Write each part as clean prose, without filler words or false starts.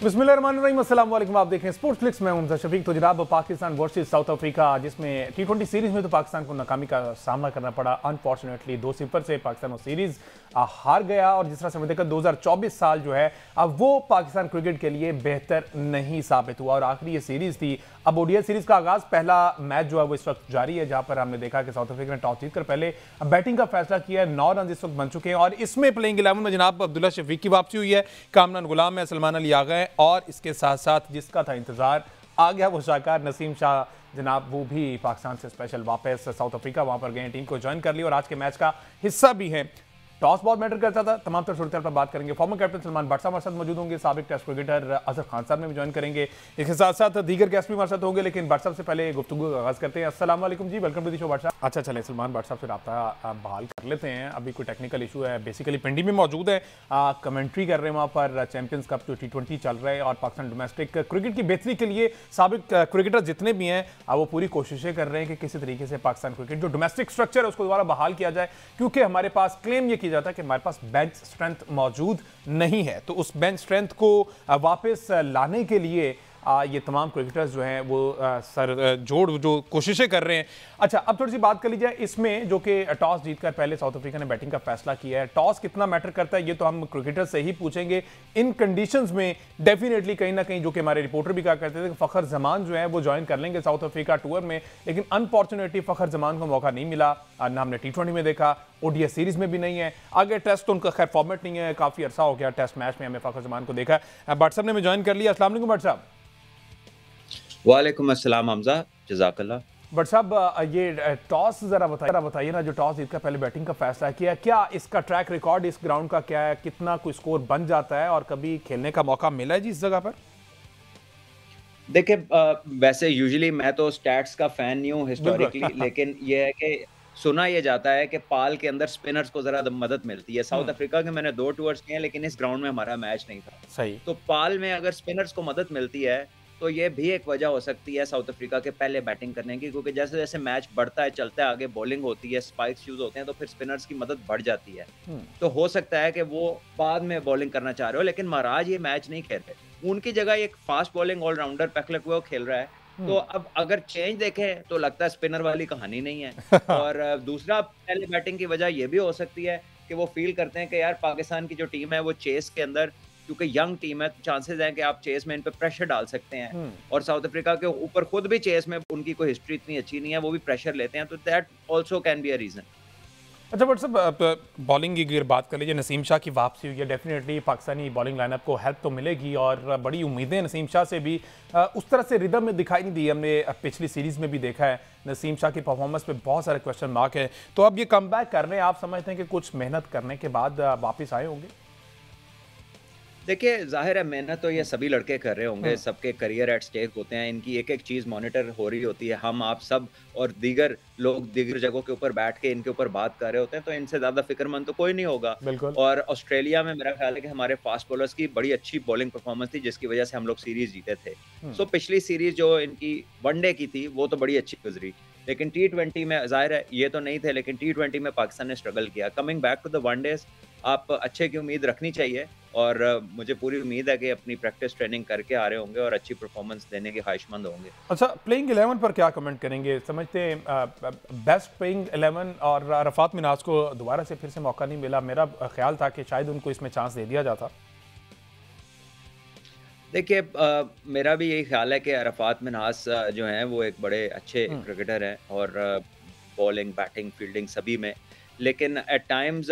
बिस्मिल्लाहिर्रहमानिर्रहीम, अस्सलाम वालेकुम। आप देख रहे हैं स्पोर्ट्स क्लिक्स में हूं शफीक। तो जनाब, पाकिस्तान वर्सेस साउथ अफ्रीका, जिसमें टी20 सीरीज में तो पाकिस्तान को नाकामी का सामना करना पड़ा। अनफॉर्चुनेटली 2-0 से पाकिस्तान वो सीरीज हार गया। और जिस तरह से देखा 2024 साल जो है अब वो पाकिस्तान क्रिकेट के लिए बेहतर नहीं साबित हुआ। और आखिरी ये सीरीज थी। अब ओडीआई सीरीज का आगाज, पहला मैच जो है वो इस वक्त जारी है, जहां पर हमने देखा कि साउथ अफ्रीका ने टॉस जीतकर पहले बैटिंग का फैसला किया है। 9 रन इस वक्त बन चुके हैं। और इसमें प्लेइंग 11 में जनाब अब्दुल्ला शफीक की वापसी हुई है, कामरान गुलाम है, सलमान अली आ गए, और इसके साथ साथ जिसका था इंतजार आ गया वो शाहकार नसीम शाह जनाब, वो भी पाकिस्तान से स्पेशल वापस साउथ अफ्रीका वहां पर गए, टीम को ज्वाइन कर लिया और आज के मैच का हिस्सा भी है। टॉस बहुत मैटर करता था। तमाम तर सूरत पर बात करेंगे। फॉर्मर कैप्टन सलमान भट्ट साहब हमारे साथ मौजूद होंगे, साबिक टेस्ट क्रिकेटर अजहर खान साहब ने भी ज्वाइन करेंगे। इसके साथ साथ दीगर गेस्ट भी हमारे साथ होंगे, लेकिन भट्ट साहब से पहले गुफ्तगू का आगाज करते हैं। अस्सलाम वालेकुम जी, welcome to the show Bhatt साहब। अच्छा चले, सलमान भट्ट साहब से रब्ता बहाल कर लेते हैं। अभी कोई टेक्निकल इशू है, बेसिकली पिंडी में मौजूद है, कमेंट्री कर रहे हैं वहाँ पर चैंपियंस कप जो T20 चल रहा है और पाकिस्तान डोमेस्टिक क्रिकेट की बेहतरी के लिए साबिक क्रिकेटर जितने भी हैं वो पूरी कोशिशें कर रहे हैं कि किसी तरीके से पाकिस्तान क्रिकेट जो डोमेस्टिक स्ट्रक्चर है उसको दोबारा बहाल किया जाए, क्योंकि हमारे पास क्लेम ये किया जाता है कि हमारे पास बेंच स्ट्रेंथ मौजूद नहीं है। तो उस बेंच स्ट्रेंथ को वापस लाने के लिए ये तमाम क्रिकेटर्स जो हैं वो सर जोड़ जो कोशिशें कर रहे हैं। अच्छा, अब थोड़ी सी बात कर ली जाए इसमें, जो कि टॉस जीतकर पहले साउथ अफ्रीका ने बैटिंग का फैसला किया है। टॉस कितना मैटर करता है ये तो हम क्रिकेटर से ही पूछेंगे। इन कंडीशंस में डेफिनेटली कहीं ना कहीं, जो कि हमारे रिपोर्टर भी कहा करते थे कि फ़खर जमान जो है वो ज्वाइन कर लेंगे साउथ अफ्रीका टूर में, लेकिन अनफॉर्चुनेटली फ़खर जमान को मौका नहीं मिला। ना हमने T20 में देखा, ओडीआई सीरीज में भी नहीं है। आगे टेस्ट तो उनका खैर फॉर्मेट नहीं है, काफ़ी अरसा हो गया टेस्ट मैच में हमें फ़खर जमान को देखा। भट्ट साहब ने भी ज्वाइन कर लिया। अस्सलाम वालेकुम भट्ट साहब। वालेकुम अस्सलाम हमजा, जज़ाकल्लाह। बट साहब, ये टॉस जरा बताइए ना, जो टॉस जीतकर पहले बैटिंग का फैसला किया, क्या इसका ट्रैक रिकॉर्ड इस ग्राउंड का क्या है? कितना कोई स्कोर बन जाता है और कभी खेलने का मौका मिला है जी इस जगह पर? देखिए, वैसे यूजुअली मैं तो स्टैट्स का फैन नहीं हूँ हिस्टोरिकली, लेकिन ये है कि सुना ये जाता है कि पाल के अंदर स्पिनर्स को ज़रा मदद मिलती है। साउथ अफ्रीका के मैंने 2 टूर्स किए हैं, लेकिन इस ग्राउंड में हमारा मैच नहीं था। सही। तो पाल में अगर स्पिनर्स को मदद मिलती है, तो ये भी एक वजह हो सकती है साउथ अफ्रीका के पहले बैटिंग करने की, क्योंकि जैसे-जैसे मैच बढ़ता है, चलता है, आगे बॉलिंग होती है, स्पाइक्स यूज़ होते हैं, तो फिर स्पिनर्स की मदद बढ़ जाती है। तो हो सकता है कि वो बाद में बॉलिंग करना चाह रहे हो, लेकिन महाराज ये मैच नहीं खेल रहे। उनकी जगह एक फास्ट बॉलिंग ऑलराउंडर पेखलेकुआ खेल रहा है। तो अब अगर चेंज देखें तो लगता है स्पिनर वाली कहानी नहीं है। और दूसरा, पहले बैटिंग की वजह ये भी हो सकती है कि वो फील करते हैं कि यार पाकिस्तान की जो टीम है वो चेस के अंदर, क्योंकि यंग टीम है, तो चांसेस हैं कि आप चेस में इन पे प्रेशर डाल सकते हैं। और साउथ अफ्रीका के ऊपर खुद भी चेस में उनकी कोई हिस्ट्री इतनी अच्छी नहीं है, वो भी प्रेशर लेते हैं, तो that also can be a reason. अच्छा बट साहब, बॉलिंग की अगर बात कर लीजिए, नसीम शाह की वापसी हुई है, डेफिनेटली पाकिस्तानी बॉलिंग लाइनअप को हेल्प तो मिलेगी और बड़ी उम्मीदें नसीम शाह से भी। उस तरह से रिदम में दिखाई नहीं दी, हमने पिछली सीरीज में भी देखा है नसीम शाह की परफॉर्मेंस पे बहुत सारे क्वेश्चन मार्क है। तो अब ये कम बैक कर रहे हैं, आप समझते हैं कि कुछ मेहनत करने के बाद वापस आए होंगे? देखिए, ज़ाहिर है मेहनत तो ये सभी लड़के कर रहे होंगे, सबके करियर एट स्टेक होते हैं, इनकी एक-एक चीज़ मॉनिटर हो रही होती है। हम, आप सब और दीगर लोग दीगर जगहों के ऊपर बैठ के इनके ऊपर बात कर रहे होते हैं, तो इनसे ज़्यादा फ़िक्रमंद तो कोई नहीं होगा। बिल्कुल। और ऑस्ट्रेलिया में मेरा ख़्याल है कि हमारे फ़ास्ट बॉलर्स की बड़ी अच्छी बॉलिंग परफ़ॉर्मेंस थी, जिसकी वजह से हम लोग सीरीज़ जीते थे। सो पिछली सीरीज़ जो इनकी वनडे की थी, वो तो बड़ी अच्छी गुज़री। लेकिन T20 में ज़ाहिर है ये तो नहीं थे, लेकिन T20 में पाकिस्तान ने स्ट्रगल किया। कमिंग बैक टू द वनडेज़, आप अच्छे की उम्मीद रखनी चाहिए और मुझे पूरी उम्मीद है कि अपनी प्रैक्टिस ट्रेनिंग करके आ रहे होंगे और अच्छी परफॉर्मेंस देने के ख्वाहिशमंद होंगे। अच्छा, प्लेइंग 11 पर क्या कमेंट करेंगे? समझते हैं बेस्ट प्लेइंग 11 और अरफात मिन्हाज को दोबारा से फिर से मौका नहीं मिला। मेरा ख्याल था कि शायद उनको इसमें चांस दे दिया जाता। देखिए, मेरा भी यही ख्याल है कि अरफात मिन्हाज जो हैं वो एक बड़े अच्छे क्रिकेटर हैं और बॉलिंग, बैटिंग, फील्डिंग सभी में। लेकिन एट टाइम्स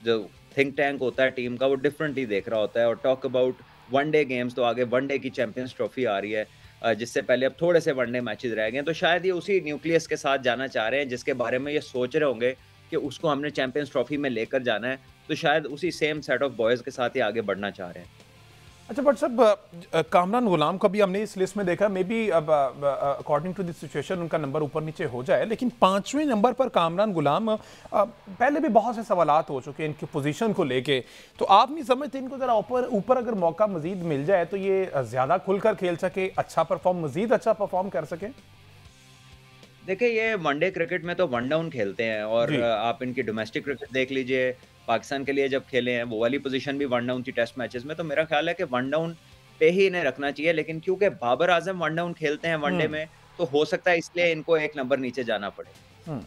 जो थिंक टैंक होता है टीम का, वो डिफरेंटली देख रहा होता है। और टॉक अबाउट वनडे गेम्स, तो आगे वनडे की चैंपियंस ट्रॉफी आ रही है, जिससे पहले अब थोड़े से वनडे मैचेस रह गए हैं। तो शायद ये उसी न्यूक्लियस के साथ जाना चाह रहे हैं जिसके बारे में ये सोच रहे होंगे कि उसको हमने चैंपियंस ट्रॉफी में लेकर जाना है। तो शायद उसी सेम सेट ऑफ बॉयज़ के साथ ही आगे बढ़ना चाह रहे हैं। अच्छा बट साहब, कामरान गुलाम को भी हमने इस लिस्ट में देखा, मे बी अब अकॉर्डिंग टू द सिचुएशन उनका नंबर ऊपर नीचे हो जाए, लेकिन 5वें नंबर पर कामरान गुलाम, पहले भी बहुत से सवालात हो चुके हैं इनकी पोजीशन को लेके। तो आप नहीं समझते इनको जरा ऊपर ऊपर अगर मौका मजीद मिल जाए तो ये ज्यादा खुलकर खेल सके, मजीद अच्छा परफॉर्म कर सके? देखिए, ये वनडे क्रिकेट में तो वन डाउन खेलते हैं और आप इनकी डोमेस्टिक क्रिकेट देख लीजिए, पाकिस्तान के लिए जब खेले हैं वो वाली पोजीशन भी वन डाउन थी टेस्ट मैचेस में। तो मेरा ख्याल है कि वन डाउन पे ही इन्हें रखना चाहिए, लेकिन क्योंकि बाबर आजम वनडाउन खेलते हैं वनडे में, तो हो सकता है इसलिए इनको एक नंबर नीचे जाना पड़े।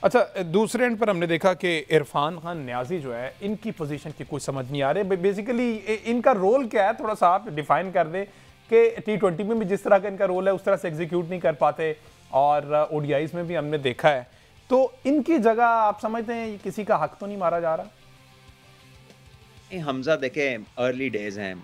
अच्छा, दूसरे एंड पर हमने देखा कि इरफान खान न्याजी जो है, इनकी पोजीशन की कुछ समझ नहीं आ रही। बेसिकली इनका रोल क्या है, थोड़ा सा आप डिफाइन कर दें कि T20 में भी जिस तरह का इनका रोल है उस तरह से एग्जीक्यूट नहीं कर पाते, और ओडीआईज में भी हमने देखा है। तो इनकी जगह आप समझते हैं किसी का हक तो नहीं मारा जा रहा? हमजा देखें, अर्ली डेज हैं,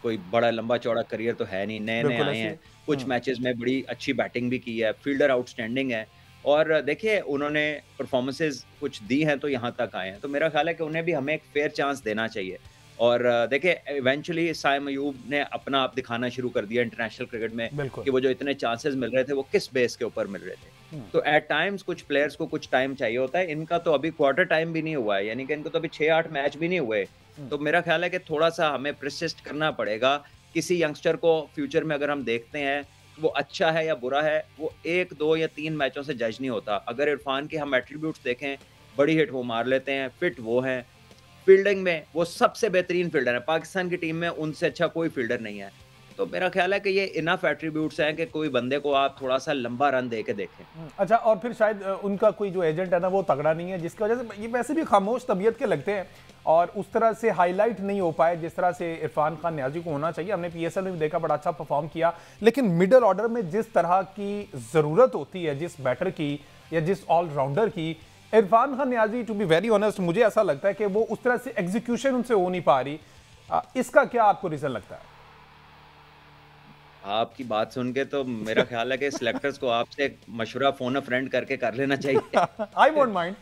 कोई बड़ा लंबा चौड़ा करियर तो है नहीं, नए नए आए हैं, कुछ मैचेस में बड़ी अच्छी बैटिंग भी की है, फील्डर आउटस्टैंडिंग है, और देखिए उन्होंने परफॉर्मेंसेस कुछ दी हैं तो यहाँ तक आए हैं। तो मेरा ख्याल है कि उन्हें भी हमें एक फेयर चांस देना चाहिए। और देखिए इवेंचुअली साइम अयूब ने अपना आप दिखाना शुरू कर दिया इंटरनेशनल क्रिकेट में कि वो जो इतने चांसेस मिल रहे थे वो किस बेस के ऊपर मिल रहे थे। तो एट टाइम्स कुछ प्लेयर्स को कुछ टाइम चाहिए होता है। इनका तो अभी क्वार्टर टाइम भी नहीं हुआ है, यानी कि इनको तो अभी 6-8 मैच भी नहीं हुए। तो मेरा ख्याल है कि थोड़ा सा हमें परसिस्ट करना पड़ेगा। किसी यंगस्टर को फ्यूचर में अगर हम देखते हैं वो अच्छा है या बुरा है, वो 1, 2 या 3 मैचों से जज नहीं होता। अगर इरफान के हम एट्रीब्यूट्स देखें, बड़ी हिट वो मार लेते हैं, फिट वो हैं, फील्डिंग में वो सबसे बेहतरीन फील्डर है। पाकिस्तान की टीम में उनसे अच्छा कोई फील्डर नहीं है। तो मेरा ख्याल है कि ये इनफ एट्रीब्यूट्स हैं कि कोई बंदे को आप थोड़ा-सा लंबा रन दे के देखें। अच्छा, और फिर शायद उनका कोई जो एजेंट है ना वो तगड़ा नहीं है, जिसकी वजह से ये वैसे भी खामोश तबीयत के लगते हैं और उस तरह से हाईलाइट नहीं हो पाए जिस तरह से इरफान खान न्याजी को होना चाहिए। हमने पीएसएल में भी देखा, बड़ा अच्छा परफॉर्म किया, लेकिन मिडिल ऑर्डर में जिस तरह की ज़रूरत होती है, जिस बैटर की या जिस ऑलराउंडर की, Irfan Khan Niazi to be very honest मुझे ऐसा लगता है कि वो उस तरह से एग्जीक्यूशन उनसे हो नहीं पा रही। इसका क्या आपको रीज़न लगता है? आपकी बात सुन के तो मेरा ख्याल है कि सिलेक्टर्स को आपसे एक मशवरा फ़ोन अ फ्रेंड करके कर लेना चाहिए। I won't mind.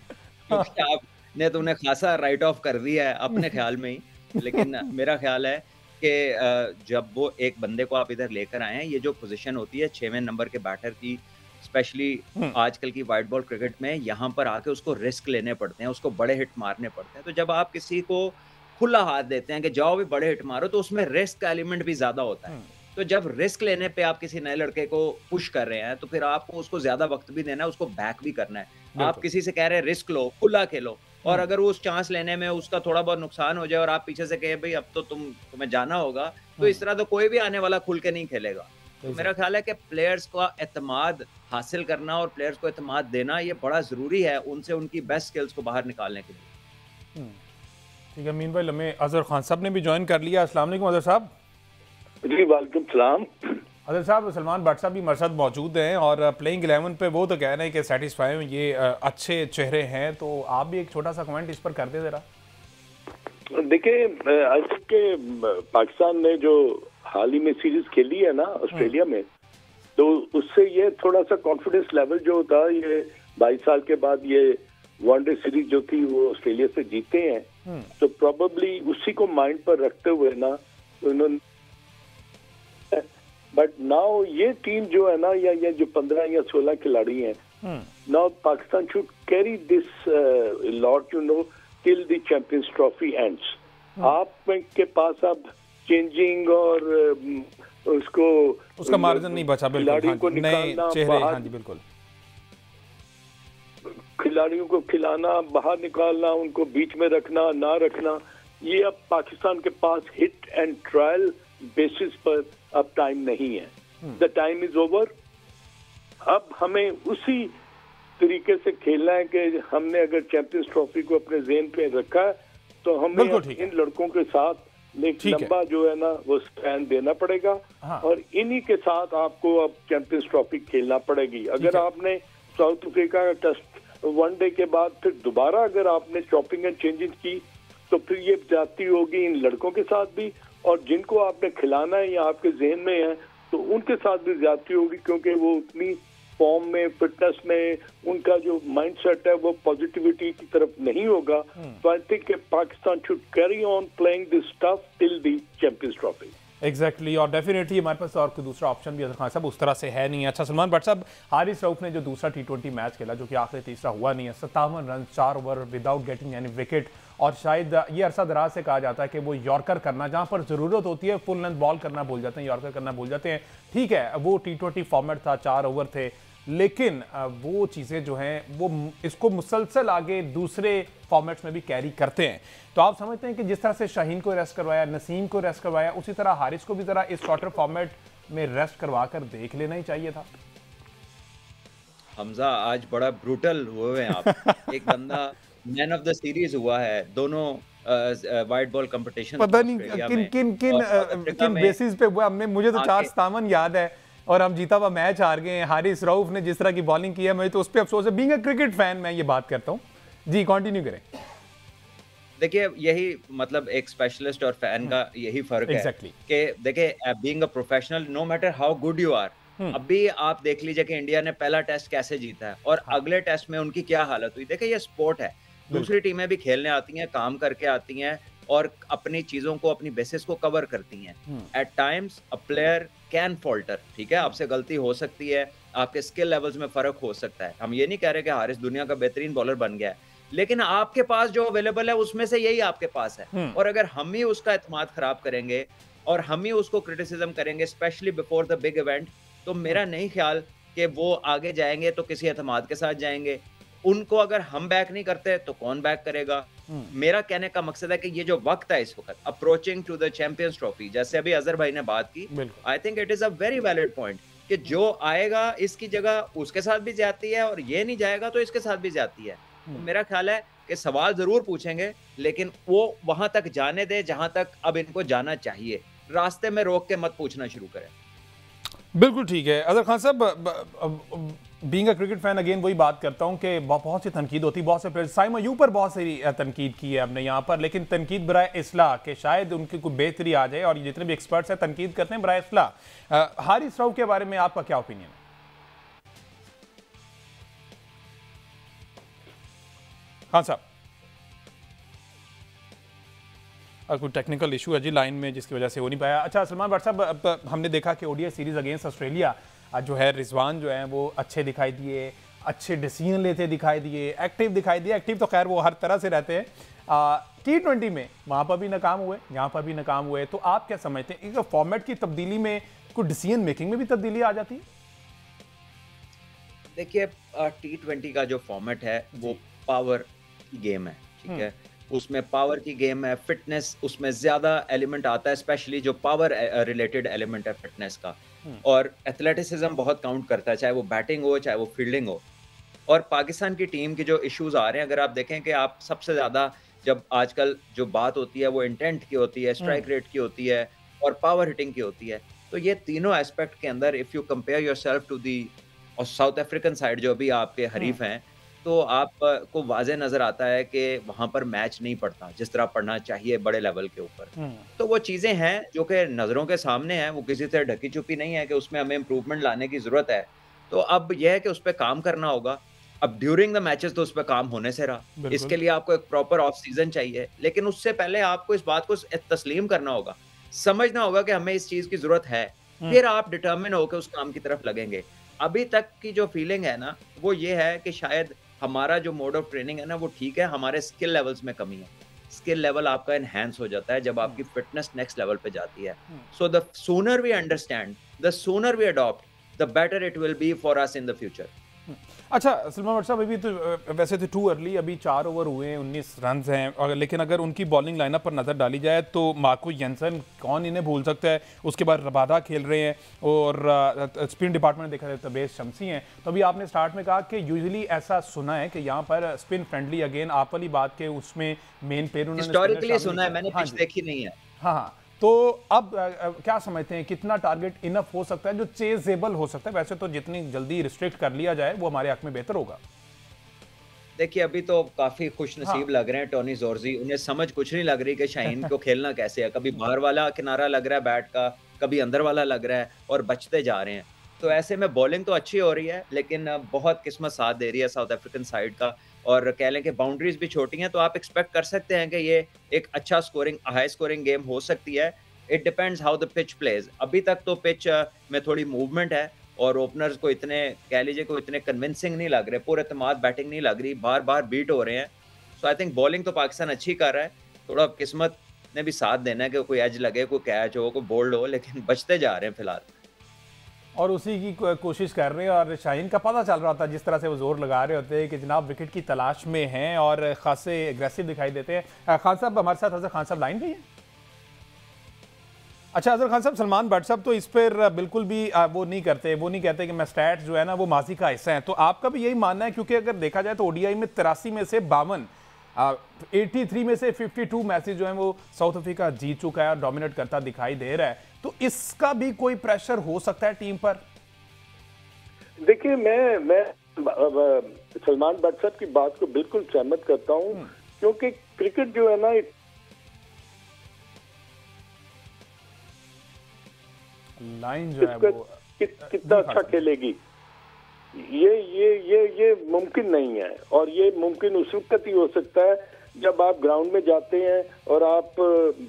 क्योंकि आपने तो उन्हें खासा राइट ऑफ कर दिया है अपने ख्याल में ही। लेकिन मेरा ख्याल है कि जब वो एक बंदे को आप इधर लेकर आए हैं, ये जो पोज़ीशन होती है 6वें नंबर के बैटर की, स्पेशली आजकल की व्हाइट बॉल क्रिकेट में, यहाँ पर आके उसको रिस्क लेने पड़ते हैं, उसको बड़े हिट मारने पड़ते हैं। तो जब आप किसी को खुला हाथ देते हैं कि जाओ भी बड़े हिट मारो, तो उसमें रिस्क का एलिमेंट भी ज़्यादा होता है। तो जब रिस्क लेने पे आप किसी नए लड़के को पुश कर रहे हैं, तो फिर आपको उसको ज़्यादा वक़्त भी देना है, उसको बैक भी करना है। आप किसी से कह रहे हैं रिस्क लो, खुला खेलो, और अगर वो उस चांस लेने में उसका थोड़ा बहुत नुकसान हो जाए और आप पीछे से कहें भई अब तो तुम्हें जाना होगा, तो इस तरह तो कोई भी आने वाला खुल के नहीं खेलेगा। तो मेरा ख्याल है कि प्लेयर्स का एतमाद हासिल करना और प्लेयर्स को एतमाद देना ये बड़ा ज़रूरी है, उनसे उनकी बेस्ट स्किल्स को बाहर निकालने के लिए। ठीक है, मीनवाइल हमें अज़हर खान साहब ने भी ज्वाइन कर लिया। अस्सलाम वालेकुम अज़हर साहब। जी वालेकुम सलाम। अज़हर साहब, सलमान भट्ट साहब भी हमारे साथ मौजूद हैं और प्लेइंग 11 पे वो तो कह रहे हैं कि सेटिस्फाई हैं, ये अच्छे चेहरे हैं, तो आप भी एक छोटा सा कमेंट इस पर कर दे ज़रा। देखिए, आज तक के पाकिस्तान ने जो हाल ही में सीरीज खेली है ना ऑस्ट्रेलिया में, तो उससे ये थोड़ा सा कॉन्फिडेंस लेवल जो था, ये 22 साल के बाद ये वनडे सीरीज जो थी वो ऑस्ट्रेलिया से जीते हैं, तो प्रोबेबली उसी को माइंड पर रखते हुए ना उन्होंने, बट नाउ ये टीम जो है ना, या ये जो 15 या 16 खिलाड़ी हैं, now Pakistan should carry this lot till the Champions trophy ends. आप के पास अब चेंजिंग और उसका मार्जिन नहीं बचा, बिल्कुल को नए चेहरे, हाँ जी बिल्कुल, खिलाड़ियों को खिलाना, बाहर निकालना, उनको बीच में रखना ना रखना, ये अब पाकिस्तान के पास हिट एंड ट्रायल बेसिस पर अब टाइम नहीं है। The time is over. अब हमें उसी तरीके से खेलना है कि हमने अगर चैंपियंस ट्रॉफी को अपने ज़हन पे रखा है, तो हमें इन लड़कों के साथ एक लंबा जो है ना वो स्पैन देना पड़ेगा, और इन्हीं के साथ आपको अब चैंपियंस ट्रॉफी खेलना पड़ेगी। अगर आपने साउथ अफ्रीका का टेस्ट वनडे के बाद फिर दोबारा अगर आपने चॉपिंग एंड चेंजिंग की, तो फिर ये जाती होगी इन लड़कों के साथ भी, और जिनको आपने खिलाना है या आपके जहन में है तो उनके साथ भी ज्यादती होगी, क्योंकि वो उतनी फॉर्म में, फिटनेस में, उनका जो माइंडसेट है वो पॉजिटिविटी की तरफ नहीं होगा। तो I think Pakistan should carry on playing this stuff till the Champions trophy. Exactly, और डेफिनेटली हमारे पास और कोई दूसरा ऑप्शन भी अज़हर खान साहब उस तरह से है नहीं है। अच्छा सलमान भट्ट साहब, हारिस रऊफ ने जो दूसरा T20 मैच खेला, जो कि आखिरी तीसरा हुआ नहीं है, 57 run 4 over without getting any wicket, और शायद ये अरसा दराज से कहा जाता है कि वो यॉर्कर करना, जहां पर जरूरत होती है फुल लेंथ बॉल करना भूल जाते हैं, यॉर्कर करना भूल जाते हैं। ठीक है, वो T20 फॉर्मेट था, 4 ओवर थे, लेकिन वो चीज़ें जो हैं वो इसको मुसलसल आगे दूसरे फॉर्मेट्स में भी कैरी करते हैं। तो आप समझते हैं कि जिस तरह से शाहीन को रेस्ट करवाया, नसीम को रेस्ट करवाया, उसी तरह हारिस को भी ज़रा इस शॉर्टर फॉर्मेट में रेस्ट करवा कर देख लेना ही चाहिए था। हमजा आज बड़ा ब्रूटल हुए हैं आप। एक बंदा मैन ऑफ द सीरीज हुआ है दोनों वाइट बॉल कंपटीशन, पता नहीं किन किन किन किन बेसिस पे हुआ। हमने, मुझे तो 4-57 याद है और हम जीता हुआ मैच हार गए हैं। हारिस रऊफ ने जिस तरह की बॉलिंग की है, मुझे तो उस पर अफसोस है। बीइंग अ क्रिकेट फैन मैं ये बात करता हूँ। जी कंटिन्यू करें। देखिए यही मतलब एक स्पेशलिस्ट और फैन का यही फर्क है कि देखिए being a professional no matter how good you are, अभी आप देख लीजिए कि इंडिया ने पहला टेस्ट कैसे जीता है और अगले टेस्ट में उनकी क्या हालत हुई। देखिए ये स्पोर्ट है, दूसरी टीमें भी खेलने आती हैं, काम करके आती हैं और अपनी चीजों को, अपनी बेसिस को कवर करती हैं। At times a player can falter, ठीक है, आपसे गलती हो सकती है, आपके स्किल लेवल्स में फर्क हो सकता है। हम ये नहीं कह रहे कि हारिस दुनिया का बेहतरीन बॉलर बन गया है, लेकिन आपके पास जो अवेलेबल है उसमें से यही आपके पास है। और अगर हम ही उसका एतमाद खराब करेंगे और हम ही उसको क्रिटिसिज्म करेंगे specially before the big event, तो मेरा नहीं ख्याल कि वो आगे जाएंगे तो किसी एतमाद के साथ जाएंगे। उनको अगर हम बैक नहीं करते तो कौन बैक करेगा। मेरा कहने का मकसद है कि ये जो वक्त है इस वक्त approaching to the Champions Trophy, जैसे अभी अजहर भाई ने बात की, I think it is a very valid point कि जो आएगा इसकी जगह उसके साथ भी जाती है और ये नहीं जाएगा तो इसके साथ भी जाती है। तो मेरा ख्याल है कि सवाल जरूर पूछेंगे लेकिन वो वहां तक जाने दे जहां तक अब इनको जाना चाहिए, रास्ते में रोक के मत पूछना शुरू करें। बिल्कुल ठीक है अजहर खान साहब। Being a cricket fan again वही बात करता हूं कि बहुत सी तनकीद होती है, बहुत से प्लेयर, साइम अयूब पर बहुत सारी तनकीद की है हमने यहाँ पर, लेकिन तनकीद बराए इस्लाह कि शायद उनकी कोई बेहतरी आ जाए और जितने भी एक्सपर्ट्स हैं तनकीद करते हैं बराए इस्लाह। हारिस रऊफ के बारे में आपका क्या ओपिनियन है? हाँ साहब, कोई टेक्निकल इशू है जी लाइन में जिसकी वजह से हो नहीं पाया। अच्छा सलमान भट्ट साहब, हमने देखा कि ओडीआई सीरीज अगेंस्ट ऑस्ट्रेलिया जो है रिजवान जो है वो अच्छे दिखाई दिए, अच्छे डिसीजन लेते दिखाई दिए, एक्टिव दिखाई दिए। एक्टिव तो खैर वो हर तरह से रहते हैं। T20 में वहाँ पर भी नाकाम हुए, यहाँ पर भी नाकाम हुए। तो आप क्या समझते हैं एक फॉर्मेट की तब्दीली में कोई डिसीजन मेकिंग में भी तब्दीली आ जाती है? देखिए T20 का जो फॉर्मेट है वो पावर की गेम है, ठीक है, उसमें पावर की गेम है, फिटनेस उसमें ज्यादा एलिमेंट आता है, स्पेशली जो पावर रिलेटेड एलिमेंट है फिटनेस का, और एथलेटिसिज्म बहुत काउंट करता है, चाहे वो बैटिंग हो चाहे वो फील्डिंग हो। और पाकिस्तान की टीम के जो इश्यूज आ रहे हैं, अगर आप देखें कि आप सबसे ज्यादा जब आजकल जो बात होती है वो इंटेंट की होती है, स्ट्राइक रेट की होती है और पावर हिटिंग की होती है। तो ये तीनों एस्पेक्ट के अंदर if you compare yourself to the और साउथ अफ्रीकन साइड जो भी आपके हरीफ हैं, तो आप को वाज़े नजर आता है कि वहां पर मैच नहीं पड़ता जिस तरह पढ़ना चाहिए बड़े लेवल के ऊपर। तो वो चीजें हैं जो कि नजरों के सामने हैं, वो किसी तरह ढकी छुपी नहीं है कि उसमें हमें इम्प्रूवमेंट लाने की जरूरत है। तो अब यह है कि उस पर काम करना होगा। अब ड्यूरिंग द मैचेस तो उस पर काम होने से रहा, इसके लिए आपको एक प्रॉपर ऑफ सीजन चाहिए, लेकिन उससे पहले आपको इस बात को तस्लीम करना होगा, समझना होगा कि हमें इस चीज की जरूरत है, फिर आप डिटर्मिन होकर उस काम की तरफ लगेंगे। अभी तक की जो फीलिंग है ना वो ये है कि शायद हमारा जो मोड ऑफ ट्रेनिंग है ना वो ठीक है, हमारे स्किल लेवल्स में कमी है। स्किल लेवल आपका एनहांस हो जाता है जब आपकी फिटनेस नेक्स्ट लेवल पे जाती है। So the sooner we understand, the sooner we adopt, the better it will be for us in the future. अच्छा सलमान भट्ट साहब, अभी तो वैसे तो टू अर्ली, अभी 4 ओवर हुए हैं, 19 रन हैं, और लेकिन अगर उनकी बॉलिंग लाइनअप पर नज़र डाली जाए तो मार्को जेनसन कौन इन्हें भूल सकता है, उसके बाद रबादा खेल रहे हैं और स्पिन डिपार्टमेंट देखा जाए तो बेस शमसी हैं। तो अभी आपने स्टार्ट में कहा कि यूजुअली ऐसा सुना है कि यहाँ पर स्पिन फ्रेंडली, अगेन आप वाली बात के उसमें मेन पेयर उन्होंने हिस्टोरिकली सुना है, मैंने पिच देखी नहीं है। हाँ, तो अब क्या समझते हैं कितना टारगेट इनफ हो सकता है जो चेजेबल हो सकता है? वैसे तो जितनी जल्दी रिस्ट्रिक्ट कर लिया जाए वो हमारे हक में बेहतर होगा। देखिए अभी तो काफी खुश नसीब लग रहे हैं टोनी जोर्जी, उन्हें समझ कुछ नहीं लग रही कि शाहीन को खेलना कैसे है। कभी बाहर वाला किनारा लग रहा है बैट का, कभी अंदर वाला लग रहा है और बचते जा रहे हैं। तो ऐसे में बॉलिंग तो अच्छी हो रही है लेकिन बहुत किस्मत साथ दे रही है साउथ अफ्रीकन साइड का, और कह लें कि बाउंड्रीज भी छोटी हैं, तो आप एक्सपेक्ट कर सकते हैं कि ये एक अच्छा स्कोरिंग, हाई स्कोरिंग गेम हो सकती है। It depends how the pitch plays. अभी तक तो पिच में थोड़ी मूवमेंट है और ओपनर्स को इतने, कह लीजिए को इतने कन्विंसिंग नहीं लग रहे, पूरे एतमाद बैटिंग नहीं लग रही, बार बार बीट हो रहे हैं। सो आई थिंक बॉलिंग तो पाकिस्तान अच्छी कर रहा है, थोड़ा किस्मत ने भी साथ देना है कि कोई एज लगे, कोई कैच हो, कोई बोल्ड हो, लेकिन बचते जा रहे हैं फिलहाल। और उसी की कोशिश कर रहे हैं। और शाहीन का पता चल रहा था जिस तरह से वो जोर लगा रहे होते हैं कि जनाब विकेट की तलाश में हैं और खासे एग्रेसिव दिखाई देते हैं। खान साहब हमारे साथ, अजहर खान साहब लाइन पे हैं। अच्छा अजहर खान साहब, सलमान भट्ट साहब तो इस पर बिल्कुल भी वो नहीं कहते कि मैं स्टैट्स जो है ना वो माजी का हिस्सा है। तो आपका भी यही मानना है? क्योंकि अगर देखा जाए तो ओडीआई में 83 में से 52, 83 में से 52 मैचेस जो है वो साउथ अफ्रीका जीत चुका है और डोमिनेट करता दिखाई दे रहा है। तो इसका भी कोई प्रेशर हो सकता है टीम पर? देखिए, मैं सलमान भट्ट साहब की बात को बिल्कुल सहमत करता हूँ, क्योंकि क्रिकेट जो है ना लाइन जो है वो कितना अच्छा खेलेगी ये मुमकिन नहीं है। और ये मुमकिन उस वक्त ही हो सकता है जब आप ग्राउंड में जाते हैं और आप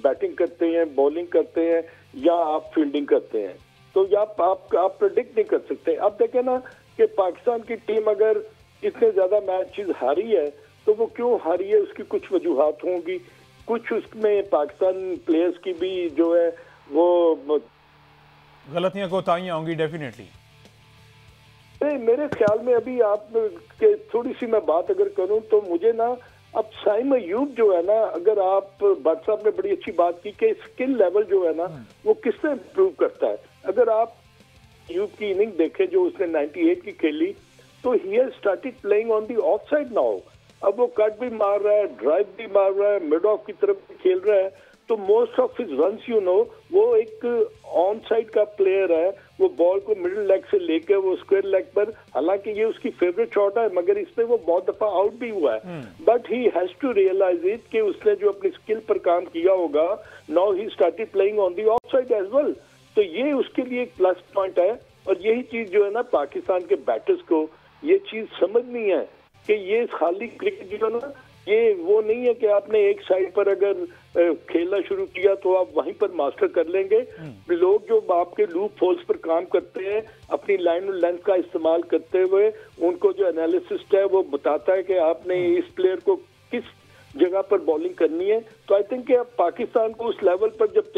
बैटिंग करते हैं, बॉलिंग करते हैं या आप फील्डिंग करते हैं, तो आप प्रेडिक्ट नहीं कर सकते। अब देखें ना कि पाकिस्तान की टीम अगर इतने ज्यादा मैचेस हारी है तो वो क्यों हारी है, उसकी कुछ वजूहात होंगी, कुछ उसमें पाकिस्तान प्लेयर्स की भी जो है वो गलतियां कोताहियां होंगी डेफिनेटली। मेरे ख्याल में अभी आप के थोड़ी सी मैं बात अगर करूं तो मुझे ना अब साइम अयूब जो है ना, अगर आप भट्ट साहब ने बड़ी अच्छी बात की कि स्किल लेवल जो है ना वो किससे इम्प्रूव करता है। अगर आप अयूब की इनिंग देखें जो उसने 98 की खेली, तो he has started playing on the off side now. अब वो कट भी मार रहा है, ड्राइव भी मार रहा है, मिड ऑफ की तरफ भी खेल रहा है। तो मोस्ट ऑफ हिज रन्स वो एक ऑन साइड का प्लेयर है। वो बॉल को मिडिल लेग से लेकर वो स्क्वायर लेग पर, हालांकि ये उसकी फेवरेट शॉट है मगर इसमें वो बहुत दफा आउट भी हुआ है। But he has to realize it कि उसने जो अपनी स्किल पर काम किया होगा, now he started playing on the off side as well. तो ये उसके लिए एक प्लस पॉइंट है। और यही चीज जो है ना पाकिस्तान के बैटर्स को ये चीज समझनी है कि ये खाली क्रिकेट जो है ना, ये वो नहीं है कि आपने एक साइड पर अगर खेलना शुरू किया तो आप वहीं पर मास्टर कर लेंगे। लोग जो आपके लूप होल्स पर काम करते हैं, अपनी लाइन और लेंथ का इस्तेमाल करते हुए, उनको जो एनालिसिस्ट है वो बताता है कि आपने इस प्लेयर को किस जगह पर बॉलिंग करनी है। तो आई थिंक कि अब पाकिस्तान को उस लेवल पर जब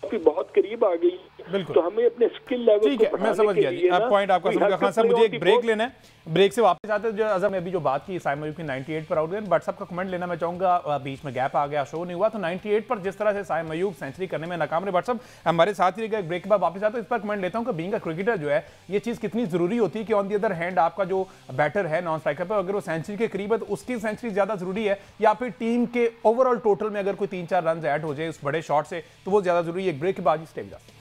काफी बहुत करीब आ गई, तो हमें अपने स्किल लेवल को मैं समझ गया अब पॉइंट आपका समझ गया। खान साहब मुझे एक ब्रेक लेना है, ब्रेक से वापस आते हैं। जो अजहर ने अभी जो बात की साइम अयूब की 98 पर आउट गए, व्हाट्सएप का कमेंट लेना मैं चाहूंगा। बीच में गैप आ गया, शो नहीं हुआ, तो 98 पर जिस तरह से साइम अयूब सेंचुरी करने में नाकाम रहे। व्हाट्सएप हमारे साथ ही ब्रेक के बाद वापस आता हूं, इस पर कमेंट लेता हूं कि बीइंग अ क्रिकेटर जो है ये चीज कितनी जरूरी होती है कि ऑन द अदर हैंड आपका जो बैटर है नॉन स्ट्राइकर पर, अगर वो सेंचुरी के करीब है तो उसकी सेंचुरी ज्यादा जरूरी है, या फिर टीम के ओवरऑल टोटल में अगर कोई 3-4 रन ऐड हो जाए उस बड़े शॉट से तो वो ज्यादा जरूरी है। एक ब्रेक के बाद stay with us.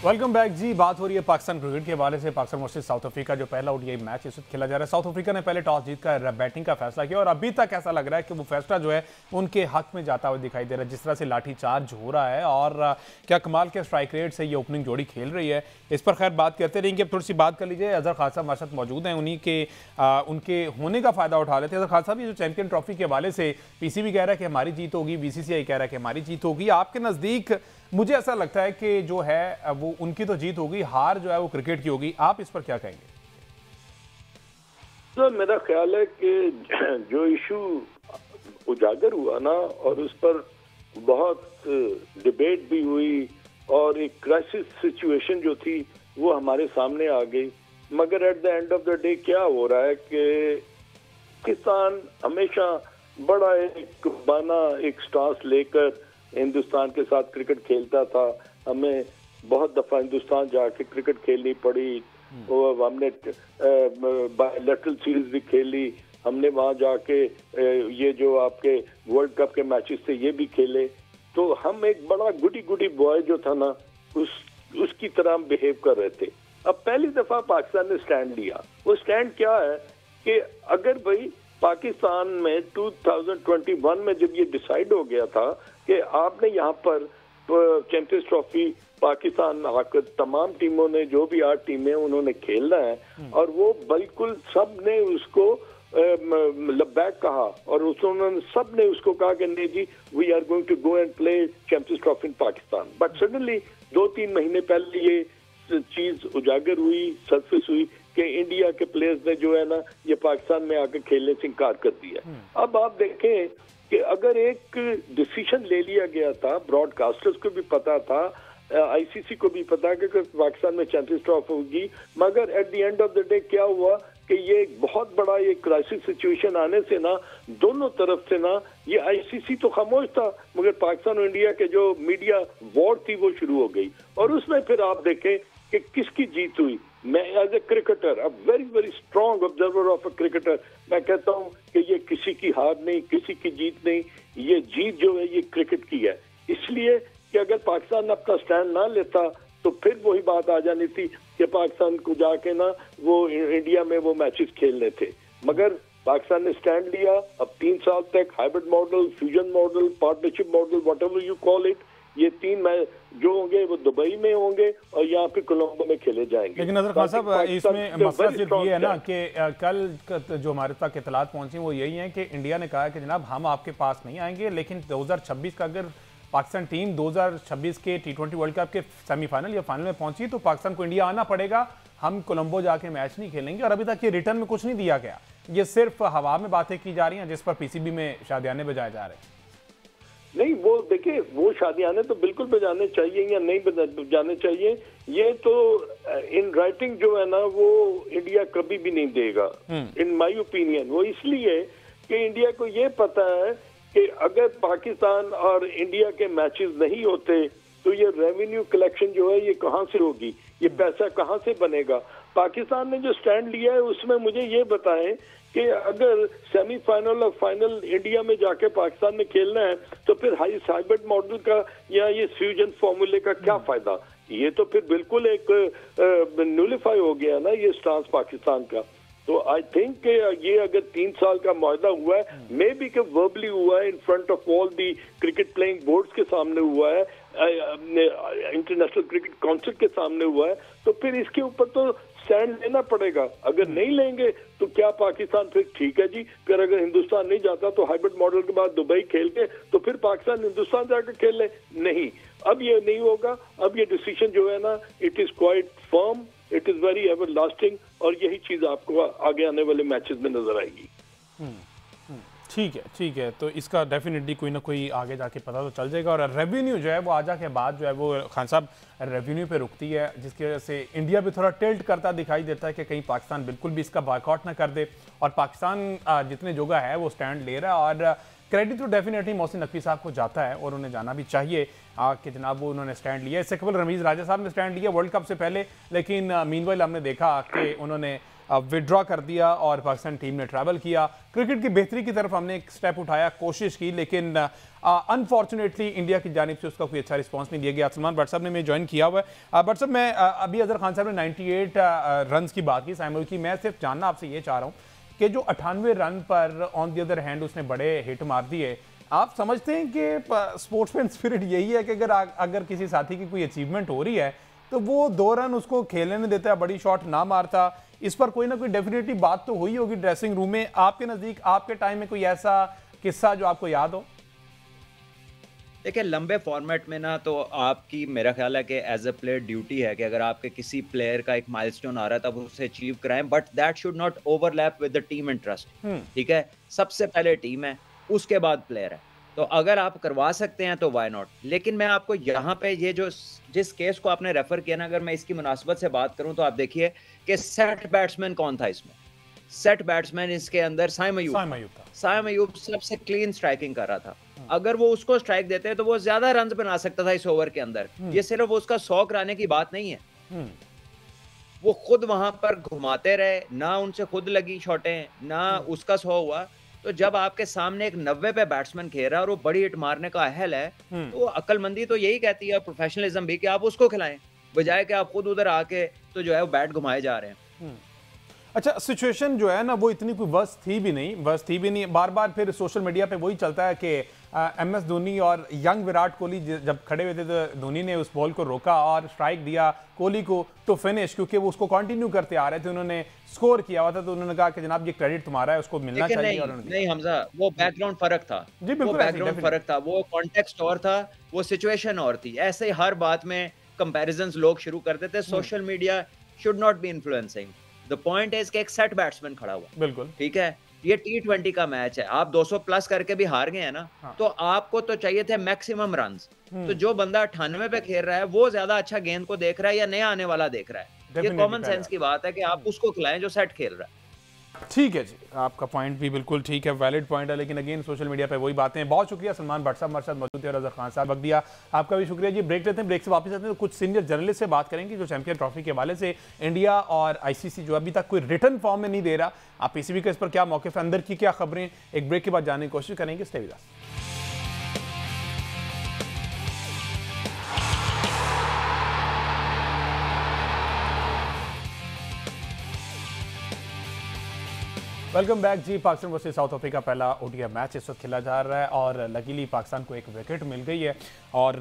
Welcome back जी। बात हो रही है पाकिस्तान क्रिकेट के हवाले से। पाकिस्तान वर्सेस साउथ अफ्रीका जो पहला ओडीआई मैच इस वक्त खेला जा रहा है। साउथ अफ्रीका ने पहले टॉस जीतकर बैटिंग का फैसला किया और अभी तक ऐसा लग रहा है कि वो फैसला जो है उनके हक में जाता हुआ दिखाई दे रहा है। जिस तरह से लाठी चार्ज हो रहा है और क्या कमाल के स्ट्राइक रेट से ये ओपनिंग जोड़ी खेल रही है, इस पर खैर बात करते रहेंगे। अब थोड़ी सी बात कर लीजिए। अजहर खान साहब हमारे साथ मौजूद हैं, उन्हीं के उनके होने का फायदा उठा लेते हैं। अजहर खान साहब, ये जो चैंपियन ट्रॉफी के हवाले से पीसीबी कह रहा है कि हमारी जीत होगी, बीसीसीआई कह रहा है कि हमारी जीत होगी, आपके नजदीक मुझे ऐसा लगता है कि जो है वो उनकी तो जीत होगी, हार जो है वो क्रिकेट की होगी, आप इस पर क्या कहेंगे? तो मेरा ख्याल है कि जो इशू उजागर हुआ ना और उस पर बहुत डिबेट भी हुई और एक क्राइसिस सिचुएशन जो थी वो हमारे सामने आ गई, मगर at the end of the day क्या हो रहा है कि पाकिस्तान हमेशा बड़ा एक बाना एक स्टांस लेकर हिंदुस्तान के साथ क्रिकेट खेलता था। हमें बहुत दफा हिंदुस्तान जाके क्रिकेट खेलनी पड़ी, हमने बायलैटरल सीरीज भी खेली, हमने वहां जाके ये जो आपके वर्ल्ड कप के मैचेस थे ये भी खेले। तो हम एक बड़ा गुडी गुडी बॉय जो था ना उसकी तरह हम बिहेव कर रहे थे। अब पहली दफा पाकिस्तान ने स्टैंड लिया। वो स्टैंड क्या है कि अगर भाई पाकिस्तान में 2021 में जब ये डिसाइड हो गया था कि आपने यहाँ पर चैंपियंस ट्रॉफी पाकिस्तान आकर तमाम टीमों ने, जो भी 8 टीमें उन्होंने खेलना है, और वो बिल्कुल सब ने उसको लब्बैक कहा और उन्होंने सब ने उसको कहा कि नहीं जी we are going to go and play Champions Trophy in Pakistan. But suddenly 2-3 महीने पहले ये चीज उजागर हुई, सरफेस हुई कि इंडिया के प्लेयर्स ने जो है ना ये पाकिस्तान में आकर खेलने से इनकार कर दिया। अब आप देखें कि अगर एक डिसीजन ले लिया गया था, ब्रॉडकास्टर्स को भी पता था, आईसीसी को भी पता कि पाकिस्तान में चैंपियंस ट्रॉफी होगी, मगर at the end of the day क्या हुआ कि ये एक बहुत बड़ा ये क्राइसिस सिचुएशन आने से ना दोनों तरफ से ना ये आईसीसी तो खामोश था, मगर पाकिस्तान और इंडिया के जो मीडिया वॉर थी वो शुरू हो गई। और उसमें फिर आप देखें कि किसकी जीत हुई। मैं as a cricketer, a very very strong observer of a cricketer, मैं कहता हूं कि ये किसी की हार नहीं, किसी की जीत नहीं, ये जीत जो है ये क्रिकेट की है। इसलिए कि अगर पाकिस्तान अपना स्टैंड ना लेता तो फिर वही बात आ जानी थी कि पाकिस्तान को जाके ना वो इंडिया में वो मैचेस खेलने थे, मगर पाकिस्तान ने स्टैंड लिया। अब 3 साल तक hybrid model, fusion model, partnership model, whatever you call it, ये 3 मैच जो होंगे वो दुबई में होंगे और यहाँ पे कोलंबो में खेले जाएंगे। लेकिन नजर खान साहब, इसमें मसला सिर्फ ये है ना कि कल जो हमारे तक इतलात पहुंची वो यही है कि इंडिया ने कहा कि जनाब हम आपके पास नहीं आएंगे, लेकिन 2026 का अगर पाकिस्तान टीम 2026 के T20 वर्ल्ड कप के सेमीफाइनल या फाइनल में पहुंची तो पाकिस्तान को इंडिया आना पड़ेगा, हम कोलंबो जाके मैच नहीं खेलेंगे। और अभी तक ये रिटर्न में कुछ नहीं दिया गया, ये सिर्फ हवा में बातें की जा रही हैं जिस पर पीसीबी में शादियाने बजाए जा रहे हैं। नहीं, वो देखिए वो शादियाने तो बिल्कुल बजाने चाहिए या नहीं बजाने चाहिए, ये तो इन राइटिंग जो है ना वो इंडिया कभी भी नहीं देगा इन माय ओपिनियन। वो इसलिए कि इंडिया को ये पता है कि अगर पाकिस्तान और इंडिया के मैचेस नहीं होते तो ये रेवेन्यू कलेक्शन जो है ये कहां से होगी, ये पैसा कहां से बनेगा। पाकिस्तान ने जो स्टैंड लिया है उसमें मुझे ये बताएं कि अगर सेमीफाइनल और फाइनल इंडिया में जाके पाकिस्तान में खेलना है तो फिर हाइब्रिड मॉडल का या ये फ्यूजन फॉर्मूले का क्या फायदा। ये तो फिर बिल्कुल एक न्यूलिफाई हो गया ना ये स्टांस पाकिस्तान का। तो आई थिंक ये अगर 3 साल का मुआहदा हुआ है, मे बी के वर्बली हुआ है, in front of all the cricket playing boards के सामने हुआ है, इंटरनेशनल क्रिकेट काउंसिल के सामने हुआ है, तो फिर इसके ऊपर तो स्टैंड लेना पड़ेगा। अगर नहीं लेंगे तो क्या पाकिस्तान फिर ठीक है जी, फिर अगर हिंदुस्तान नहीं जाता तो हाइब्रिड मॉडल के बाद दुबई खेल के तो फिर पाकिस्तान हिंदुस्तान जाकर खेल ले। नहीं, अब ये नहीं होगा। अब ये डिसीजन जो है ना it is quite firm, it is very ever lasting, और यही चीज आपको आगे आने वाले मैचेस में नजर आएगी। ठीक है, तो इसका डेफिनेटली कोई ना कोई आगे जाके पता तो चल जाएगा। और रेवेन्यू जो है वो आजा के बाद जो है वो खान साहब रेवेन्यू पे रुकती है, जिसकी वजह से इंडिया भी थोड़ा टिल्ट करता दिखाई देता है कि कहीं पाकिस्तान बिल्कुल भी इसका बायकॉट ना कर दे। और पाकिस्तान जितने जगह है वो स्टैंड ले रहा है, और क्रेडिट तो डेफिनेटली मोहसिन नकवी साहब को जाता है और उन्हें जाना भी चाहिए कि जनाब वो उन्होंने स्टैंड लिया। इससे कबल रमीज़ राजा साहब ने स्टैंड लिया वर्ल्ड कप से पहले, लेकिन मीनवाइल हमने देखा कि उन्होंने विड्रॉ कर दिया और पाकिस्तान टीम ने ट्रैवल किया। क्रिकेट की बेहतरी की तरफ हमने एक स्टेप उठाया, कोशिश की, लेकिन अनफॉर्चुनेटली इंडिया की जानिब से उसका कोई अच्छा रिस्पांस नहीं दिया गया। सलमान भट्ट साहब ने मैं ज्वाइन किया हुआ है। भट्ट साहब, मैं अभी अजहर खान साहब ने 98 रन की बात की साइमल की, मैं सिर्फ जानना आपसे ये चाह रहा हूँ कि जो 98 रन पर ऑन द अदर हैंड उसने बड़े हिट मार दिए, आप समझते हैं कि स्पोर्ट्समैन स्पिरिट यही है कि अगर किसी साथी की कोई अचीवमेंट हो रही है तो वो 2 रन उसको खेलने नहीं देता, बड़ी शॉट ना मारता? इस पर कोई ना कोई डेफिनेटली बात तो हुई होगी ड्रेसिंग रूम में। आपके नजदीक आपके टाइम में कोई ऐसा किस्सा जो आपको याद हो? देखिए, लंबे फॉर्मेट में ना तो आपकी मेरा ख्याल है कि एज अ प्लेयर ड्यूटी है कि अगर आपके किसी प्लेयर का एक माइलस्टोन आ रहा है तब उसे अचीव कराएं, but that should not overlap with the team interest. ठीक है, सबसे पहले टीम है, उसके बाद प्लेयर है, तो अगर आप करवा सकते हैं तो वाई नॉट। लेकिन मैं आपको यहाँ पे ये जो जिस केस को आपने रेफर किया ना, अगर मैं इसकी मुनासबत से बात करूं तो आप देखिए कि सेट बैट्समैन कौन था इसमें। सेट बैट्समैन इसके अंदर साइम अयूब सबसे क्लीन स्ट्राइकिंग कर रहा था। अगर वो उसको स्ट्राइक देते तो वो ज्यादा रन बना सकता था इस ओवर के अंदर। ये सिर्फ उसका 100 कराने की बात नहीं है, वो खुद वहां पर घुमाते रहे, ना उनसे खुद लगी शॉटें, ना उसका 100 हुआ। तो जब आपके सामने एक 90 पे बैट्समैन खेल रहा है और वो बड़ी हिट मारने का अहल है, तो अक्लमंदी तो यही कहती है, प्रोफेशनलिज्म भी, कि आप उसको खिलाएं बजाय कि आप खुद उधर आके तो जो है वो बैट घुमाए जा रहे हैं। अच्छा, सिचुएशन जो है ना वो इतनी कोई वर्स्ट थी भी नहीं। बार बार फिर सोशल मीडिया पे वही चलता है कि एमएस धोनी और यंग विराट कोहली जब खड़े हुए थे तो धोनी ने उस बॉल को रोका और स्ट्राइक दिया कोहली को टू फिनिश, क्योंकि वो उसको कंटिन्यू करते आ रहे थे, उन्होंने स्कोर किया हुआ था, तो उन्होंने कहा कि जनाब ये क्रेडिट तुम्हारा है, उसको मिलना चाहिए। और नहीं हमजा, वो बैकग्राउंड फर्क था। जी बिल्कुल, बैकग्राउंड फर्क था, वो कॉन्टेक्स्ट और था, वो सिचुएशन और थी। ऐसे हर बात में कंपैरिजंस लोग शुरू करते थे। Social media should not be influencing. The point is कि एक सेट बैट्समैन खड़ा हुआ, बिल्कुल ठीक है, ये T20 का मैच है, आप 200 प्लस करके भी हार गए हैं ना, हाँ। तो आपको तो चाहिए थे मैक्सिमम रन्स। तो जो बंदा 98 पे खेल रहा है वो ज्यादा अच्छा गेंद को देख रहा है या नया आने वाला देख रहा है, ये Definitely कॉमन पहले सेंस की बात है कि आप उसको खिलाएं जो सेट खेल रहा है। ठीक है जी, आपका पॉइंट भी बिल्कुल ठीक है, वैलिड पॉइंट है, लेकिन अगेन सोशल मीडिया पे वही बातें हैं। बहुत शुक्रिया सलमान भट्ट साहब हमारे साथ मौजूद थे और अजहर खान साहब, वक्त दिया, आपका भी शुक्रिया जी। ब्रेक लेते हैं, ब्रेक से वापस आते हैं तो कुछ सीनियर जर्नलिस्ट से बात करेंगे जो चैंपियन ट्रॉफी के हवाले से इंडिया और आईसीसी जो अभी तक कोई रिटर्न फॉर्म में नहीं दे रहा, आप पीसीबी का इस पर क्या मौके अंदर की क्या खबरें, एक ब्रेक के बाद जानने की कोशिश करेंगे। Stay with us. Welcome back ji. Pakistan versus South Africa पहला ओडीआई मैच इस वक्त खेला जा रहा है और लकीली पाकिस्तान को एक विकेट मिल गई है और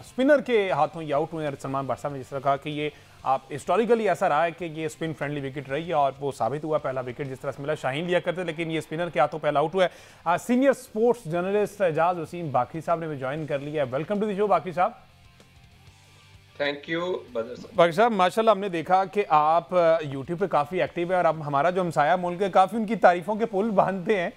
स्पिनर के हाथों ये आउट हुए हैं। सलमान भट्ट साहब ने जिस तरह कहा कि ये आप हिस्टोरिकली ऐसा रहा है कि ये स्पिन फ्रेंडली विकेट रही है और वो साबित हुआ। पहला विकेट जिस तरह से मिला शाहीन लिया करते, लेकिन ये स्पिनर के हाथों पहला आउट हुआ है। Senior sports journalist Ejaz Wasim Baki साहब ने भी ज्वाइन कर लिया है। वेलकम टू द शो बाकी साहब। थैंक यू बाकी साहब, माशाल्लाह हमने देखा कि आप यूट्यूब पे काफ़ी एक्टिव है और अब हमारा जो हमसाया मुल्क है काफ़ी उनकी तारीफों के पुल बांधते हैं।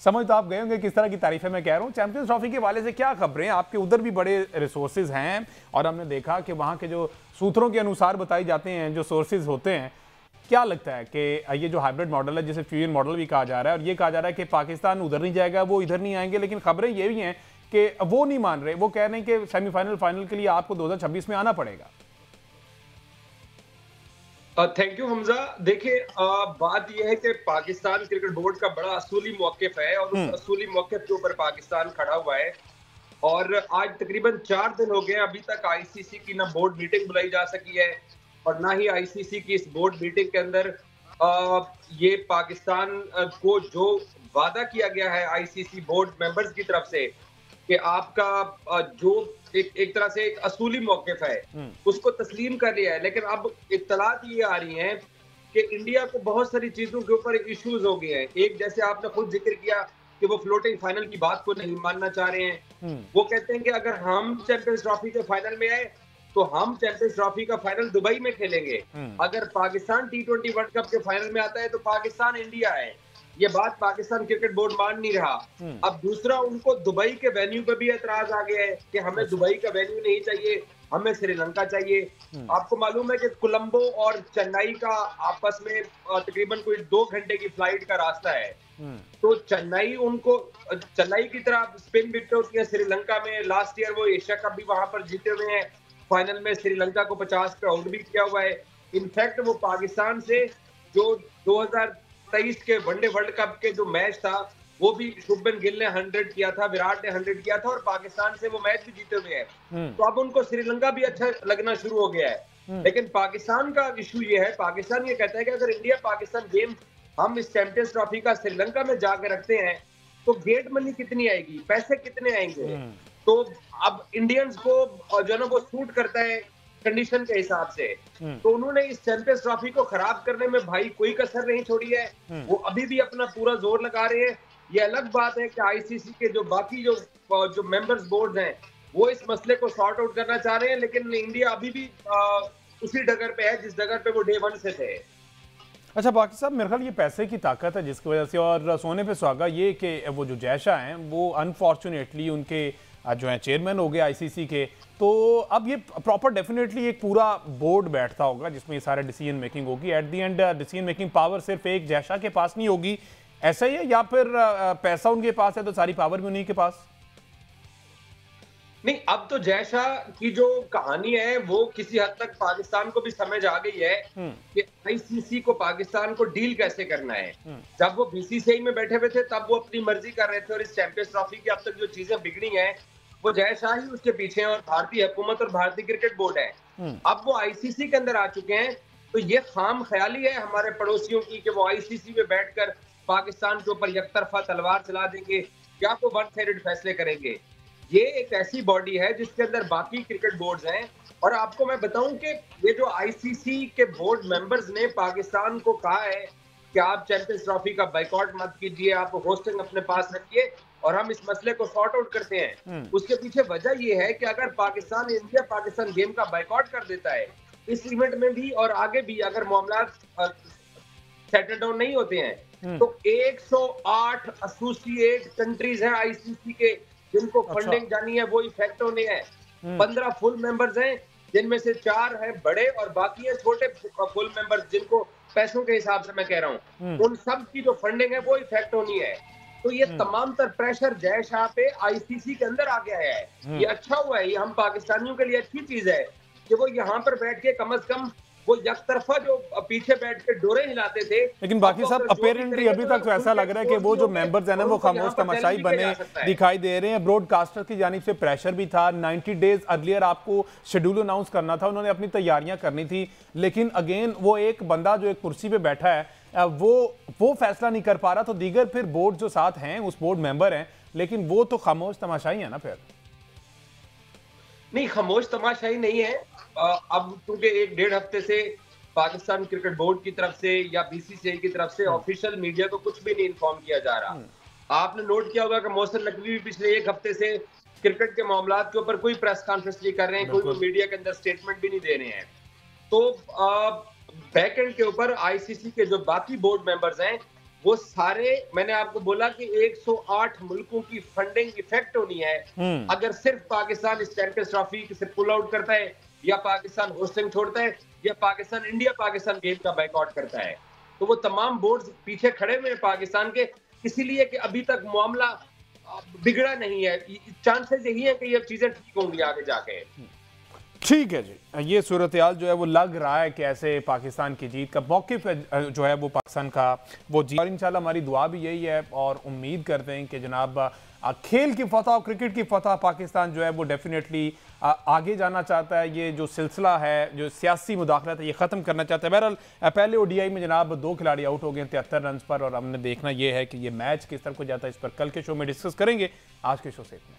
समझ तो आप गए होंगे किस तरह की तारीफें मैं कह रहा हूँ। चैंपियंस ट्रॉफी के वाले से क्या खबरें, आपके उधर भी बड़े रिसोर्सेज हैं और हमने देखा कि वहाँ के जो सूत्रों के अनुसार बताई जाते हैं, जो सोर्सेज होते हैं, क्या लगता है कि ये जो हाइब्रिड मॉडल है जिसे फ्यूजन मॉडल भी कहा जा रहा है और ये कहा जा रहा है कि पाकिस्तान उधर नहीं जाएगा, वो इधर नहीं आएंगे, लेकिन खबरें ये भी हैं कि वो नहीं मान रहे, वो कह रहे हैं कि सेमीफाइनल फाइनल के लिए आपको 2026 में आना पड़ेगा। Thank you Hamza. देखिए बात यह है कि पाकिस्तान क्रिकेट बोर्ड का बड़ा असूली मौकिफ है और उस असूली मौकिफ के ऊपर पाकिस्तान खड़ा हुआ है और आज तकरीबन 4 दिन हो गए अभी तक आईसीसी की ना बोर्ड मीटिंग बुलाई जा सकी है और ना ही आईसीसी की इस बोर्ड मीटिंग के अंदर ये पाकिस्तान को जो वादा किया गया है आईसीसी बोर्ड मेंबर्स की तरफ से कि आपका जो एक तरह से एक असूली मौकिफ है उसको तस्लीम कर लिया है। लेकिन अब इत्तलात ये आ रही हैं कि इंडिया को बहुत सारी चीजों के ऊपर इश्यूज हो गए हैं। एक जैसे आपने खुद जिक्र किया कि वो फ्लोटिंग फाइनल की बात को नहीं मानना चाह रहे हैं। वो कहते हैं कि अगर हम चैंपियंस ट्रॉफी के फाइनल में आए तो हम चैंपियंस ट्रॉफी का फाइनल दुबई में खेलेंगे। अगर पाकिस्तान T20 वर्ल्ड कप के फाइनल में आता है तो पाकिस्तान इंडिया है। ये बात पाकिस्तान क्रिकेट बोर्ड मान नहीं रहा। अब दूसरा, उनको दुबई के वेन्यू पे भी एतराज आ गया है कि हमें दुबई का वेन्यू नहीं चाहिए, हमें श्रीलंका चाहिए। आपको मालूम है कि कोलंबो और चेन्नई का आपस में तकरीबन कोई 2 घंटे की फ्लाइट का रास्ता है। तो चेन्नई की तरह स्पिन विकेट होती है श्रीलंका में। लास्ट ईयर वो एशिया कप भी वहां पर जीते हुए हैं, फाइनल में श्रीलंका को 50 पे आउट भी किया हुआ है। इनफैक्ट वो पाकिस्तान से जो 2023 के वनडे वर्ल्ड कप के जो मैच था वो भी शुभमन गिल ने 100 किया था, विराट ने 100 किया था और पाकिस्तान से वो मैच भी जीते हुए हैं। तो अब उनको श्रीलंका भी अच्छा लगना शुरू हो गया है। लेकिन पाकिस्तान का इशू ये है, पाकिस्तान ये कहता है कि अगर इंडिया पाकिस्तान गेम हम इस चैंपियंस ट्रॉफी का श्रीलंका में जाकर रखते हैं तो गेट मनी कितनी आएगी, पैसे कितने आएंगे। तो अब इंडियंस को जो है ना वो सूट करता है कंडीशन के हिसाब से। तो उन्होंने इस चैंपियंस ट्रॉफी को खराब करने में भाई कोई कसर नहीं छोड़ी है। वो अभी भी अपना पूरा जोर लगा रहे हैं। ये अलग बात है कि आईसीसी के जो बाकी जो मेंबर्स बोर्ड हैं वो इस मसले को सॉर्ट आउट करना चाह रहे हैं, लेकिन इंडिया अभी भी उसी डगर पे है जिस डगर पे वो डे 1 से थे। अच्छा बाकी साहब, मेरे ख्याल ये पैसे की ताकत है जिसकी वजह से, और सोने पे सुहागा ये कि वो जो जयशाह हैं वो अनफॉर्चुनेटली उनके जो है चेयरमैन हो गए आईसीसी के। तो अब ये प्रॉपर डेफिनेटली एक पूरा बोर्ड बैठता होगा जिसमें ये सारे डिसीजन मेकिंग होगी। At the and decision making power सिर्फ एक जयशाह के पास नहीं होगी, ऐसा ही है, या फिर पैसा उनके पास है तो सारी पावर भी उन्हीं के पास? नहीं, अब तो जयशाह की जो कहानी है वो किसी हद तक पाकिस्तान को भी समझ आ गई है कि आईसीसी को पाकिस्तान को डील कैसे करना है। जब वो बीसीसीआई में बैठे हुए थे तब वो अपनी मर्जी कर रहे थे और इस चैंपियंस ट्रॉफी की अब तक जो चीजें बिगड़ी हैं वो जयशाह ही उसके पीछे हैं और भारतीय हुकूमत और भारतीय क्रिकेट बोर्ड है। अब वो आईसीसी के अंदर आ चुके हैं तो ये खाम ख्याली है हमारे पड़ोसियों की कि वो आईसीसी में बैठकर पाकिस्तान के ऊपर यकतरफा तलवार चला देंगे या तो वन साइडेड फैसले करेंगे। ये एक ऐसी बॉडी है जिसके अंदर बाकी क्रिकेट बोर्ड्स हैं और आपको मैं बताऊं कि ये जो आईसीसी के बोर्ड मेंबर्स ने पाकिस्तान को कहा है कि आप चैंपियंस ट्रॉफी का बाइकआउट मत कीजिए, आप होस्टिंग अपने पास रखिए और हम इस मसले को सॉर्ट आउट करते हैं। उसके पीछे वजह ये है कि अगर पाकिस्तान इंडिया पाकिस्तान गेम का बाइकआउट कर देता है इस इवेंट में भी और आगे भी, अगर मामला सेटल डाउन नहीं होते हैं। तो 108 एसोसिएट कंट्रीज हैं आईसीसी के जिनको फंडिंग जानी है, वो इफेक्ट होने हैं। 15 फुल मेंबर्स हैं जिनमें से 4 हैं बड़े और बाकी है छोटे फुल मेंबर्स जिनको पैसों के हिसाब से मैं कह रहा हूँ, उन सब की जो फंडिंग है वो इफेक्ट होनी है। तो ये तमाम तर प्रेशर जय शाह पे आईसीसी के अंदर आ गया है। ये अच्छा हुआ है, ये हम पाकिस्तानियों के लिए अच्छी चीज है कि वो यहाँ पर बैठ के कम से कम वो एक तरफा जो पीछे बैठ के डोरे हिलाते थे। लेकिन बाकी सब अपेरेंटली अभी तक तो ऐसा लग रहा है कि वो जो मेंबर्स हैं ना वो खामोश तमाशाई बने दिखाई दे रहे हैं। ब्रॉडकास्टर की जानिब से प्रेशर भी था, 90 डेज अर्लियर आपको शेड्यूल अनाउंस करना था, उन्होंने अपनी तैयारियां करनी थी, लेकिन अगेन वो एक बंदा जो एक कुर्सी पे बैठा है वो फैसला नहीं कर पा रहा, तो दीगर फिर बोर्ड जो साथ हैं उस बोर्ड मेंबर हैं, लेकिन वो तो खामोश तमाशाई है ना। फिर नहीं, खामोश तमाशाई नहीं है। अब क्योंकि 1-1.5 हफ्ते से पाकिस्तान क्रिकेट बोर्ड की तरफ से या बीसीसीआई की तरफ से ऑफिशियल मीडिया को कुछ भी नहीं इन्फॉर्म किया जा रहा। आपने नोट किया होगा कि मोहसिन नकवी भी पिछले 1 हफ्ते से क्रिकेट के मामलात के ऊपर कोई प्रेस कॉन्फ्रेंस नहीं कर रहे हैं, कोई मीडिया के अंदर स्टेटमेंट भी नहीं दे रहे हैं। तो बैक एंड के ऊपर आईसीसी के जो बाकी बोर्ड मेंबर्स हैं वो सारे, मैंने आपको बोला कि 108 मुल्कों की फंडिंग इफेक्ट होनी है अगर सिर्फ पाकिस्तान इस चैंपियंस ट्रॉफी से पुल आउट करता है, या पाकिस्तान होस्टिंग छोड़ता है, या पाकिस्तान इंडिया पाकिस्तान गेम का बाइकआउट करता है। तो वो तमाम बोर्ड्स पीछे खड़े हुए हैं पाकिस्तान के, इसीलिए कि अभी तक मामला बिगड़ा नहीं है। चांसेस यही है कि ये चीजें ठीक होंगी आगे जाके। ठीक है जी, ये सूरत-ए-हाल जो है वो लग रहा है कि ऐसे पाकिस्तान की जीत का मौक़िफ़ जो है वो पाकिस्तान का वो जीत, और इंशाल्लाह हमारी दुआ भी यही है और उम्मीद करते हैं कि जनाब खेल की फतह और क्रिकेट की फतह पाकिस्तान जो है वो डेफिनेटली आगे जाना चाहता है। ये जो सिलसिला है, जो सियासी मुदाखलत है, ये ख़त्म करना चाहता है। बहरहाल पहले ओडीआई में जनाब 2 खिलाड़ी आउट हो गए 73 रन पर, और हमने देखना ये है कि ये मैच किस तरह को जाता है। इस पर कल के शो में डिस्कस करेंगे। आज के शो से इतना।